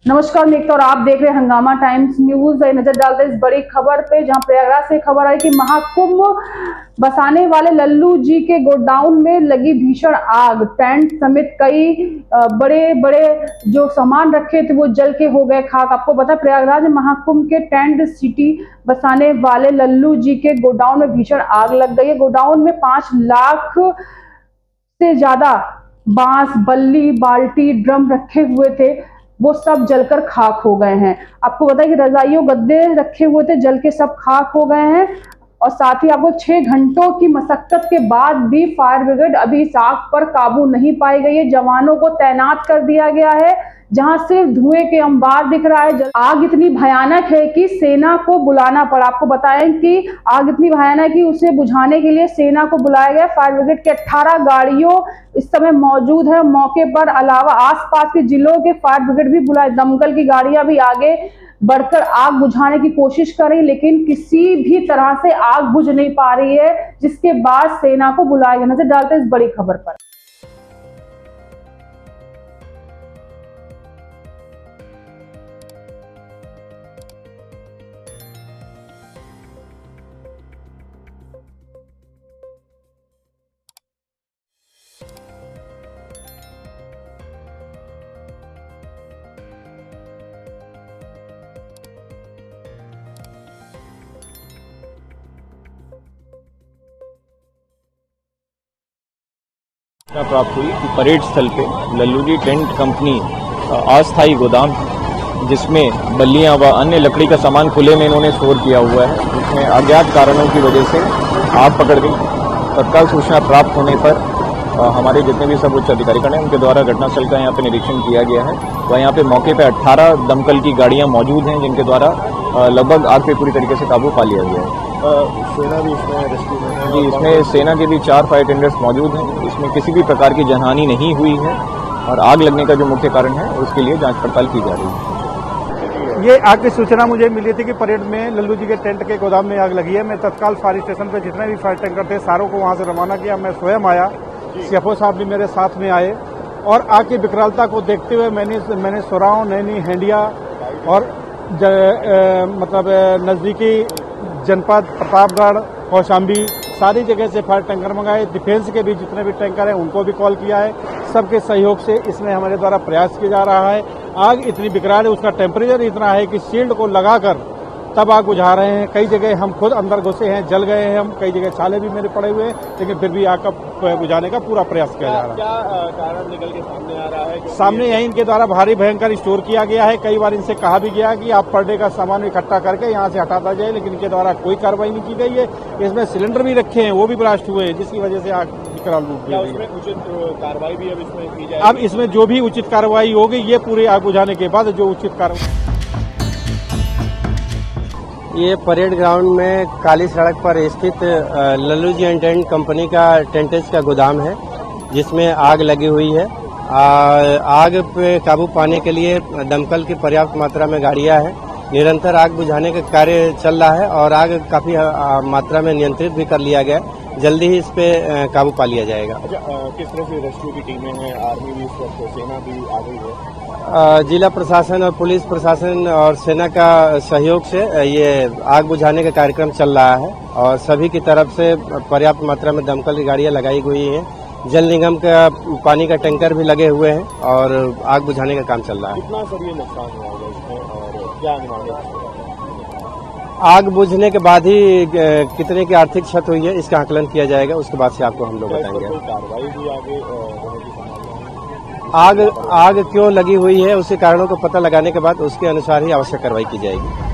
नमस्कार, मैं और आप देख रहे हैं हंगामा टाइम्स न्यूज। नजर डालते हैं इस बड़ी खबर पे, जहां प्रयागराज से खबर आई कि महाकुंभ बसाने वाले लल्लू जी के गोडाउन में लगी भीषण आग। टेंट समेत कई बड़े बड़े जो सामान रखे थे वो जल के हो गए खाक। आपको बता, प्रयागराज महाकुंभ के टेंट सिटी बसाने वाले लल्लू जी के गोडाउन में भीषण आग लग गई है। गोडाउन में 5 लाख से ज्यादा बांस, बल्ली, बाल्टी, ड्रम रखे हुए थे, वो सब जलकर खाक हो गए हैं। आपको बताया कि रजाइयों, गद्दे रखे हुए थे, जल के सब खाक हो गए हैं। और साथ ही आपको 6 घंटों की मशक्कत के बाद भी फायर ब्रिगेड अभी इस आग पर काबू नहीं पाई गई है। जवानों को तैनात कर दिया गया है, जहां सिर्फ धुएं के अंबार दिख रहा है। आग इतनी भयानक है कि सेना को बुलाना पड़ा। आपको बताएं कि आग इतनी भयानक है कि उसे बुझाने के लिए सेना को बुलाया गया। फायर ब्रिगेड के 18 गाड़ियों इस समय मौजूद है मौके पर। अलावा आसपास के जिलों के फायर ब्रिगेड भी बुलाए, दमकल की गाड़ियां भी आगे बढ़कर आग बुझाने की कोशिश कर रही, लेकिन किसी भी तरह से आग बुझ नहीं पा रही है, जिसके बाद सेना को बुलाया गया। नजर डालते हैं इस बड़ी खबर पर। प्राप्त हुई कि परेड स्थल पे लल्लू जी टेंट कंपनी अस्थायी गोदाम है, जिसमें बल्लियां व अन्य लकड़ी का सामान खुले में इन्होंने स्टोर किया हुआ है। इसमें अज्ञात कारणों की वजह से आग पकड़ गई। तत्काल सूचना प्राप्त होने पर हमारे जितने भी सब उच्च अधिकारीगण हैं उनके द्वारा घटनास्थल का यहाँ पे निरीक्षण किया गया है। वह यहाँ पे मौके पे 18 दमकल की गाड़ियाँ मौजूद हैं, जिनके द्वारा लगभग आग पे पूरी तरीके से काबू पा लिया गया है। सेना भी इसमें रेस्क्यू में है? जी, इसमें सेना के भी 4 फायर टेंडर्स मौजूद हैं। इसमें किसी भी प्रकार की जनहानि नहीं हुई है और आग लगने का जो मुख्य कारण है उसके लिए जांच पड़ताल की जा रही है। ये आग की सूचना मुझे मिली थी कि परेड में लल्लू जी के टेंट के गोदाम में आग लगी है। मैं तत्काल फायर स्टेशन पे जितने भी फायर टैंकर थे सारों को वहां से रवाना किया। मैं स्वयं आया, सीएफओ साहब भी मेरे साथ में आए और आग की विकरालता को देखते हुए मैंने सोराव, नैनी, हेंडिया और नजदीकी जनपद प्रतापगढ़, कौशाम्बी सारी जगह से फायर टैंकर मंगाए। डिफेंस के भी जितने भी टैंकर हैं उनको भी कॉल किया है। सबके सहयोग से इसमें हमारे द्वारा प्रयास किया जा रहा है। आग इतनी विकराल है, उसका टेम्परेचर इतना है कि शील्ड को लगाकर तब आग बुझा रहे हैं। कई जगह हम खुद अंदर घुसे हैं, जल गए हैं हम, कई जगह छाले भी मेरे पड़े हुए हैं, लेकिन फिर भी आग का बुझाने का पूरा प्रयास किया जा रहा है। क्या कारण निकल के सामने आ रहा है? सामने यही इनके द्वारा भारी भयंकर स्टोर किया गया है। कई बार इनसे कहा भी गया कि आप पर डे का सामान इकट्ठा करके यहाँ से हटाता जाए, लेकिन इनके द्वारा कोई कार्रवाई नहीं की गई है। इसमें सिलेंडर भी रखे हैं, वो भी ब्लास्ट हुए हैं, जिसकी वजह से आग विकराल रूप ले रही है। उचित कार्रवाई भी अब इसमें की जाए? अब इसमें जो भी उचित कार्रवाई होगी, ये पूरे आग बुझाने के बाद जो उचित कार्रवाई। ये परेड ग्राउंड में काली सड़क पर स्थित लल्लू जी एंड टेंट कंपनी का टेंटेज का गोदाम है, जिसमें आग लगी हुई है। आग पे काबू पाने के लिए दमकल की पर्याप्त मात्रा में गाड़ियां हैं। निरंतर आग बुझाने का कार्य चल रहा है और आग काफी मात्रा में नियंत्रित भी कर लिया गया। जल्दी ही इस पे काबू पा लिया जाएगा। अच्छा, किस तरह से रेस्क्यू की टीमें हैं? आर्मी भी इस वक्त, सेना भी आ गई है? जिला प्रशासन और पुलिस प्रशासन और सेना का सहयोग से ये आग बुझाने का कार्यक्रम चल रहा है और सभी की तरफ से पर्याप्त मात्रा में दमकल की गाड़ियां लगाई हुई हैं। जल निगम का पानी का टैंकर भी लगे हुए हैं और आग बुझाने का काम चल रहा है। कितना सर ये नुकसान हुआ होगा इसमें और क्या अनुमान है? आग बुझने के बाद ही कितने की आर्थिक क्षति हुई है इसका आकलन किया जाएगा, उसके बाद से आपको हम लोग बताएंगे। कार्रवाई भी आगे आग क्यों लगी हुई है, उसके कारणों को पता लगाने के बाद उसके अनुसार ही आवश्यक कार्रवाई की जाएगी।